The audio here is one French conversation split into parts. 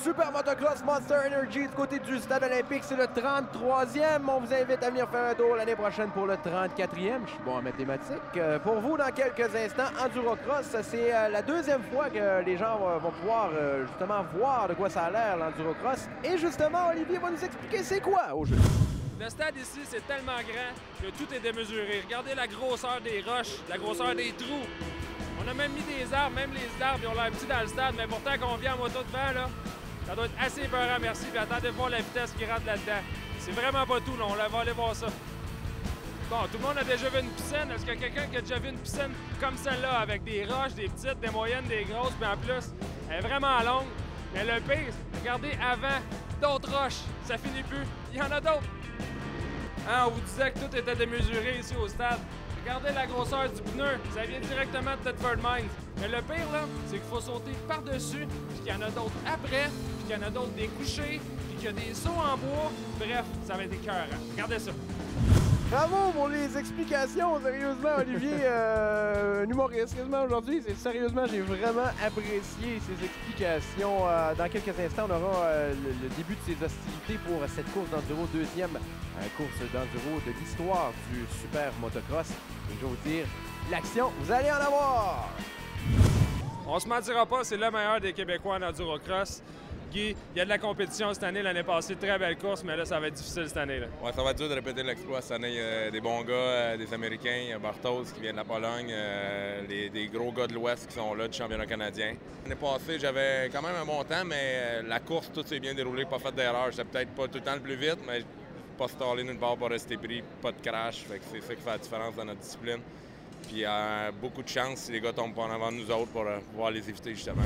Super Motocross Monster Energy du côté du Stade olympique, c'est le 33e. On vous invite à venir faire un tour l'année prochaine pour le 34e. Je suis bon en mathématiques. Pour vous, dans quelques instants, Endurocross, c'est la deuxième fois que les gens vont pouvoir justement voir de quoi ça a l'air, l'Endurocross. Et justement, Olivier va nous expliquer c'est quoi au jeu. Le stade ici, c'est tellement grand que tout est démesuré. Regardez la grosseur des roches, la grosseur des trous. On a même mis des arbres, même les arbres, ils ont l'air petits dans le stade, mais pourtant qu'on vient en moto devant, là, ça doit être assez peurant, merci. Puis attendez de voir la vitesse qui rentre là-dedans. C'est vraiment pas tout, là. On va aller voir ça. Bon, tout le monde a déjà vu une piscine. Est-ce qu'il y a quelqu'un qui a déjà vu une piscine comme celle-là, avec des roches, des petites, des moyennes, des grosses, puis en plus, elle est vraiment longue. Mais le pire, regardez avant, d'autres roches. Ça finit plus. Il y en a d'autres. Hein, on vous disait que tout était démesuré ici au stade. Regardez la grosseur du pneu, ça vient directement de Thetford Mines. Mais le pire, là, c'est qu'il faut sauter par-dessus, puis qu'il y en a d'autres après, puis qu'il y en a d'autres des couchés, puis qu'il y a des sauts en bois. Bref, ça va être écœurant. Regardez ça. Bravo pour les explications, sérieusement, Olivier, un humoriste quasiment aujourd'hui. Sérieusement, j'ai vraiment apprécié ces explications. Dans quelques instants, on aura le début de ces hostilités pour cette course d'enduro, deuxième course d'enduro de l'histoire du Super Motocross. Et je vais vous dire, l'action, vous allez en avoir! On se mentira pas, c'est le meilleur des Québécois en endurocross. Guy, il y a de la compétition cette année. L'année passée, très belle course, mais là, ça va être difficile cette année. Là. Ouais, ça va être dur de répéter l'exploit cette année. Il y a des bons gars, des Américains. Il y a Bartos qui vient de la Pologne, des gros gars de l'Ouest qui sont là, du championnat canadien. L'année passée, j'avais quand même un bon temps, mais la course, tout s'est bien déroulé, pas fait d'erreur. J'étais peut-être pas tout le temps le plus vite, mais pas stallé nulle part, pas rester pris, pas de crash. Fait que c'est ça qui fait la différence dans notre discipline. Puis beaucoup de chance si les gars tombent pas en avant de nous autres pour pouvoir les éviter, justement.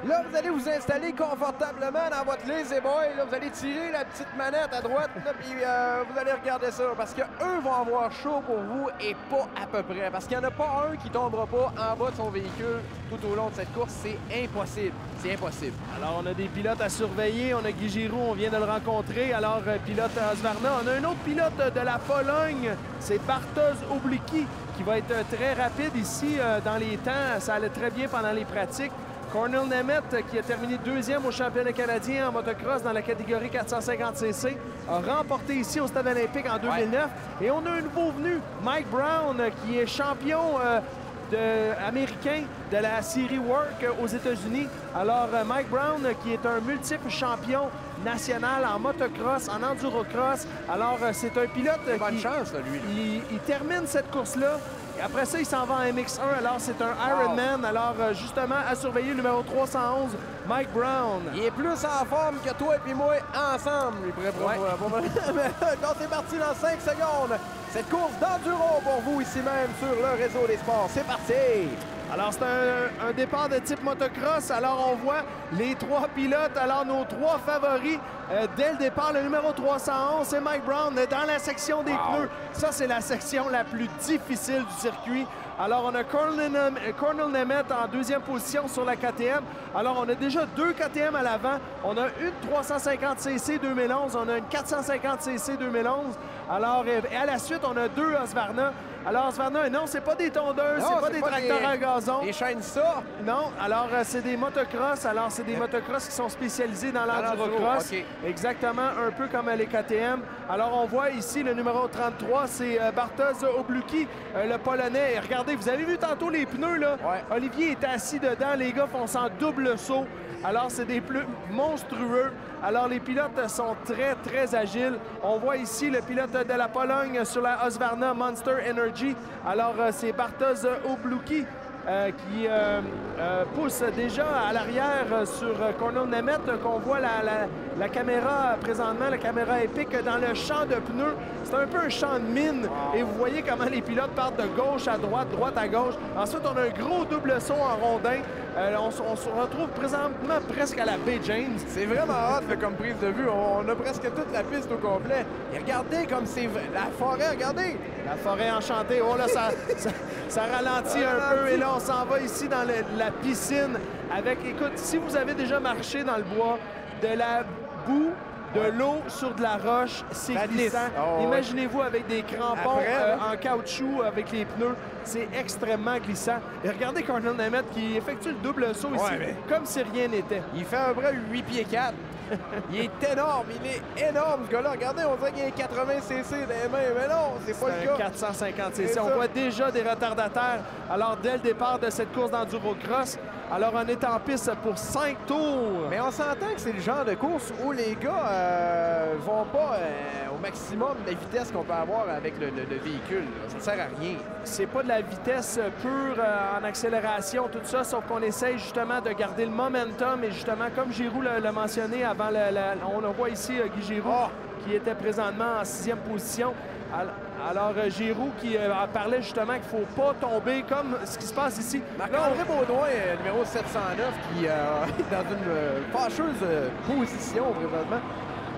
Là, vous allez vous installer confortablement dans votre Lazy Boy. Là, vous allez tirer la petite manette à droite, là, puis vous allez regarder ça. Parce qu'eux vont avoir chaud pour vous et pas à peu près. Parce qu'il n'y en a pas un qui tombera pas en bas de son véhicule tout au long de cette course. C'est impossible. C'est impossible. Alors, on a des pilotes à surveiller. On a Guy Giroux, on vient de le rencontrer. Alors, pilote Husqvarna. On a un autre pilote de la Pologne. C'est Bartosz Oblicki qui va être très rapide ici dans les temps. Ça allait très bien pendant les pratiques. Cornel Nemeth, qui a terminé deuxième au championnat canadien en motocross dans la catégorie 450cc, a remporté ici au Stade olympique en 2009. Et on a un nouveau venu, Mike Brown, qui est champion américain de la série Work aux États-Unis. Alors, Mike Brown, qui est un multiple champion national en motocross, en endurocross. Alors, c'est un pilote bonne chance, là, lui. Il termine cette course-là. Après ça, il s'en va en MX1. Alors, c'est un Ironman. Alors, justement, à surveiller le numéro 311, Mike Brown. Il est plus en forme que toi et puis moi ensemble. Il pourrait Donc, c'est parti dans 5 secondes. Cette course d'enduro pour vous ici même sur le réseau des sports. C'est parti! Alors, c'est un départ de type motocross. Alors, on voit les trois pilotes. Alors, nos trois favoris dès le départ. Le numéro 311, c'est Mike Brown dans la section des pneus. Ça, c'est la section la plus difficile du circuit. Alors, on a Cornel Nemeth en deuxième position sur la KTM. Alors, on a déjà deux KTM à l'avant. On a une 350cc 2011. On a une 450cc 2011. Alors, et à la suite, on a deux Husqvarna. Alors, Husqvarna, non, c'est pas des tondeuses, c'est pas des tracteurs à gazon. Des chaînes ça? Non, alors c'est des motocross. Alors, c'est des motocross qui sont spécialisés dans l'endurocross. Okay. Exactement, un peu comme les KTM. Alors, on voit ici le numéro 33, c'est Bartosz Oblicki, le Polonais. Et regardez, vous avez vu tantôt les pneus, là? Ouais. Olivier est assis dedans. Les gars font ça en double saut. Alors, c'est des pneus monstrueux. Alors, les pilotes sont très, très agiles. On voit ici le pilote de la Pologne sur la Husqvarna Monster Energy. Alors, c'est Bartosz Oblicki qui pousse déjà à l'arrière sur Cornel Nemeth, qu'on voit la caméra présentement, la caméra épique dans le champ de pneus. C'est un peu un champ de mine. Et vous voyez comment les pilotes partent de gauche à droite, droite à gauche. Ensuite, on a un gros double saut en rondin. On se retrouve présentement presque à la baie James. C'est vraiment hot comme prise de vue. On a presque toute la piste au complet. Et regardez comme c'est la forêt, regardez! La forêt enchantée. Oh là, ça ralentit un peu. Et là, on s'en va ici dans la piscine avec, écoute, si vous avez déjà marché dans le bois, de la boue De l'eau sur de la roche, c'est Ça glisse. glissant. Oh, Imaginez-vous avec des crampons Après, là. en caoutchouc avec les pneus. C'est extrêmement glissant. Et regardez Cornell Nemeth qui effectue le double saut ici, mais- comme si rien n'était. Il fait un vrai 8 pieds 4. Il est énorme, il est énorme ce gars-là. Regardez, on dirait qu'il y a 80 cc dans les mains, mais non, c'est pas C'est le un cas. 450 cc. C'est On ça. voit déjà des retardataires. Alors, dès le départ de cette course d'enduro-cross, alors on est en piste pour 5 tours. Mais on s'entend que c'est le genre de course où les gars vont pas au maximum de la vitesse qu'on peut avoir avec le véhicule. Là. Ça sert à rien. C'est pas de la vitesse pure en accélération, tout ça, sauf qu'on essaye justement de garder le momentum. Et justement, comme Giroux l'a mentionné avant, on le voit ici, Guy Giroux, qui était présentement en 6e position. Alors, Giroux qui parlait justement qu'il ne faut pas tomber comme ce qui se passe ici. Marc-André Baudouin, numéro 709, qui est dans une fâcheuse position présentement,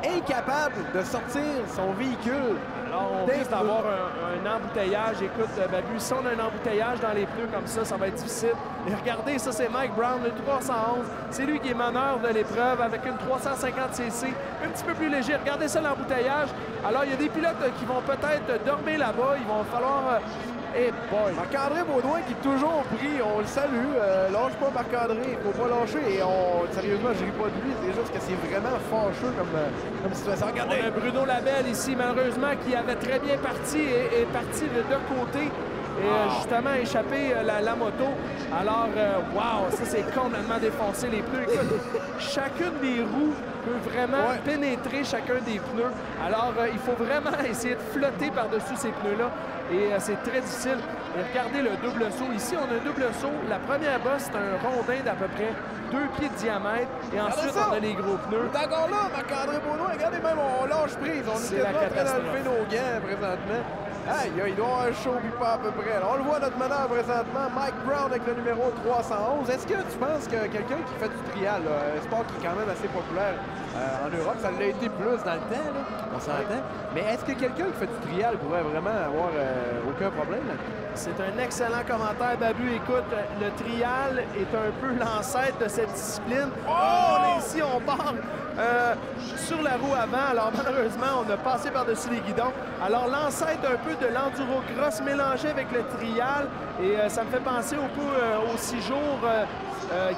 incapable de sortir son véhicule. Alors, on risque d'avoir un embouteillage. Écoute, Babu, si on a un embouteillage dans les pneus comme ça va être difficile. Et regardez, ça, c'est Mike Brown, le 311. C'est lui qui est meneur de l'épreuve avec une 350 cc, un petit peu plus léger. Regardez ça, l'embouteillage. Alors, il y a des pilotes qui vont peut-être dormir là-bas. Il va falloir... Hey boy! Marc-André Baudouin qui est toujours pris, on le salue. Lâche pas Marc-André, il faut pas lâcher. Et sérieusement, je ris pas de lui, c'est juste que c'est vraiment fâcheux comme situation. Regardez! On a Bruno Labelle ici, malheureusement, qui avait très bien parti et est parti de deux côtés. Et justement échappé la moto. Alors, wow, ça c'est complètement défoncé les pneus. Écoute, chacune des roues peut vraiment pénétrer chacun des pneus. Alors, il faut vraiment essayer de flotter par-dessus ces pneus-là. Et c'est très difficile. Et regardez le double saut. Ici, on a un double saut. La première bosse, c'est un rondin d'à peu près 2 pieds de diamètre. Et ensuite, on a les gros pneus. Il est encore là, Marc-André Baudouin. Regardez, même, on lâche prise. On C'est est la en train catastrophe. d'enlever nos gants présentement. Aïe, il doit avoir un show puis pas à peu près. Alors, on le voit notre meneur présentement, Mike Brown avec le numéro 311. Est-ce que tu penses que quelqu'un qui fait du trial, un sport qui est quand même assez populaire en Europe, ça l'a été plus dans le temps, là, on s'entend, mais est-ce que quelqu'un qui fait du trial pourrait vraiment avoir aucun problème là? C'est un excellent commentaire, Babu. Écoute, le trial est un peu l'ancêtre de cette discipline. On est ici, on part sur la roue avant. Alors, malheureusement, on a passé par-dessus les guidons. Alors, l'ancêtre un peu de l'enduro-cross mélangé avec le trial. Et ça me fait penser aux 6 jours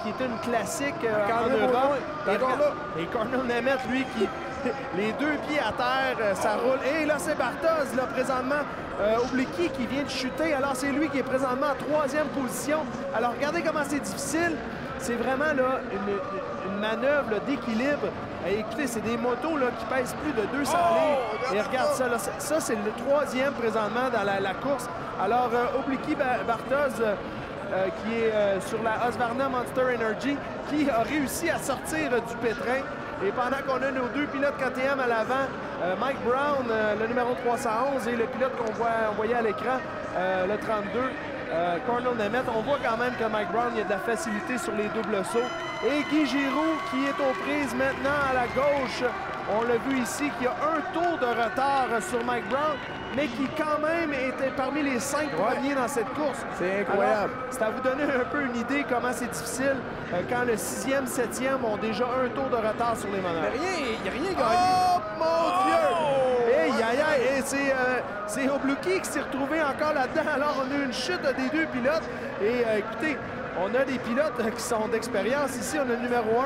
qui était une classique en Europe. Et Cornell Nemeth, lui, qui... les 2 pieds à terre, ça roule. Et là, c'est Bartos, là, présentement, Obliqui qui vient de chuter. Alors, c'est lui qui est présentement en 3e position. Alors, regardez comment c'est difficile. C'est vraiment là, une manœuvre d'équilibre. Écoutez, c'est des motos là, qui pèsent plus de 200 livres. Et regarde ça, là, ça c'est le 3e présentement dans la course. Alors, Obliqui Bartos, qui est sur la Husqvarna Monster Energy, qui a réussi à sortir du pétrin. Et pendant qu'on a nos 2 pilotes KTM à l'avant, Mike Brown, le numéro 311, et le pilote qu'on voyait à l'écran, le 32, Cornell Nemeth, on voit quand même que Mike Brown, il y a de la facilité sur les doubles sauts. Et Guy Giroux, qui est aux prises maintenant à la gauche, on l'a vu ici, qui a un tour de retard sur Mike Brown, mais qui quand même était parmi les 5 premiers dans cette course. C'est incroyable. Alors, c'est à vous donner un peu une idée comment c'est difficile quand le 6e, 7e ont déjà un tour de retard sur les manœuvres. Il n'y a rien gagné. Oh, mon Dieu! Hey, aïe, aïe, et c'est Obliqui qui s'est retrouvé encore là-dedans. Alors, on a une chute des 2 pilotes. Et écoutez, on a des pilotes qui sont d'expérience. Ici, on a le numéro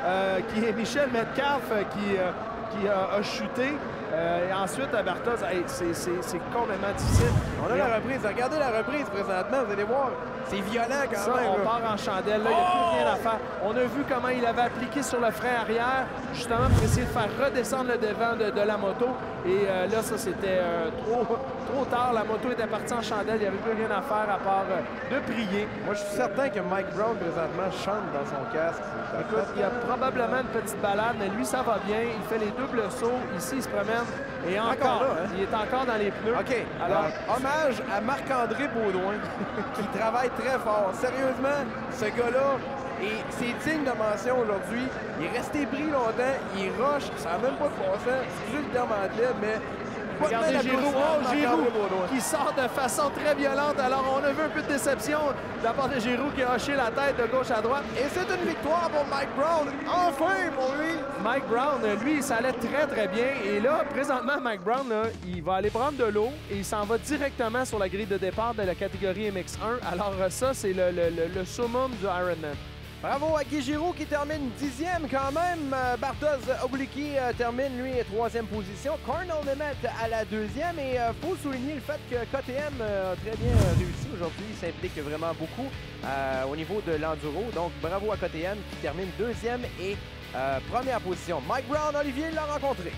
1, qui est Michel Metcalf, qui a chuté. Et ensuite, à Bartos, hey, c'est complètement difficile. On a la reprise. Regardez la reprise présentement. Vous allez voir, c'est violent quand Ça, même. on là. part en chandelle. Là, il n'y a plus rien à faire. On a vu comment il avait appliqué sur le frein arrière, justement pour essayer de faire redescendre le devant de la moto. Et là, ça, c'était trop tard. La moto était partie en chandelle. Il n'y avait plus rien à faire à part de prier. Moi, je suis certain que Mike Brown, présentement, chante dans son casque. Écoute, il y a probablement une petite balade, mais lui, ça va bien. Il fait les doubles sauts. Ici, il se promène. Et encore, là, hein? il est encore dans les pneus. OK. Alors, hommage à Marc-André Baudouin, qui travaille très fort. Sérieusement, ce gars-là, et c'est digne de mention aujourd'hui. Il est resté pris longtemps, il rush, ça n'a même pas de bon sens. Excusez le terme anglais, mais Pas de Regardez main Giroud, d'applaudissement de Giroud Marc-André Baudouin. qui sort de façon très violente. Alors, on a vu un peu de déception de la part de Giroud qui a hoché la tête de gauche à droite. Et c'est une victoire pour Mike Brown. Enfin pour lui. Mike Brown, lui, ça allait très, très bien. Et là, présentement, Mike Brown, là, il va aller prendre de l'eau et il s'en va directement sur la grille de départ de la catégorie MX1. Alors, ça, c'est le summum du Ironman. Bravo à Guy Giroux qui termine 10e quand même. Bartosz Oblicki termine, lui, 3e position. Cornel Nemeth à la 2e. Et faut souligner le fait que KTM a très bien réussi aujourd'hui. Il s'implique vraiment beaucoup au niveau de l'enduro. Donc, bravo à KTM qui termine 2e et première position. Mike Brown, Olivier l'a rencontré.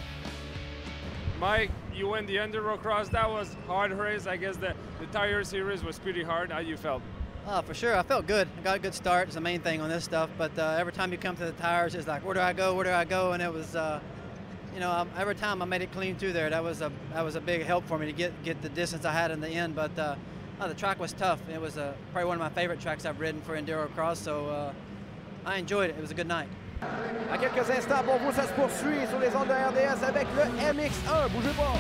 Mike, you win the Enduro Cross. That was hard race. I guess the tire series was pretty hard. How you felt? For sure. I felt good. I got a good start. It's the main thing on this stuff. But every time you come to the tires, it's like, where do I go? Where do I go? And it was, you know, every time I made it clean through there. That was a big help for me to get the distance I had in the end. But the track was tough. It was probably one of my favorite tracks I've ridden for Enduro Cross. So I enjoyed it. It was a good night. À quelques instants pour vous, ça se poursuit sur les ondes de RDS avec le MX1. Bougez pas.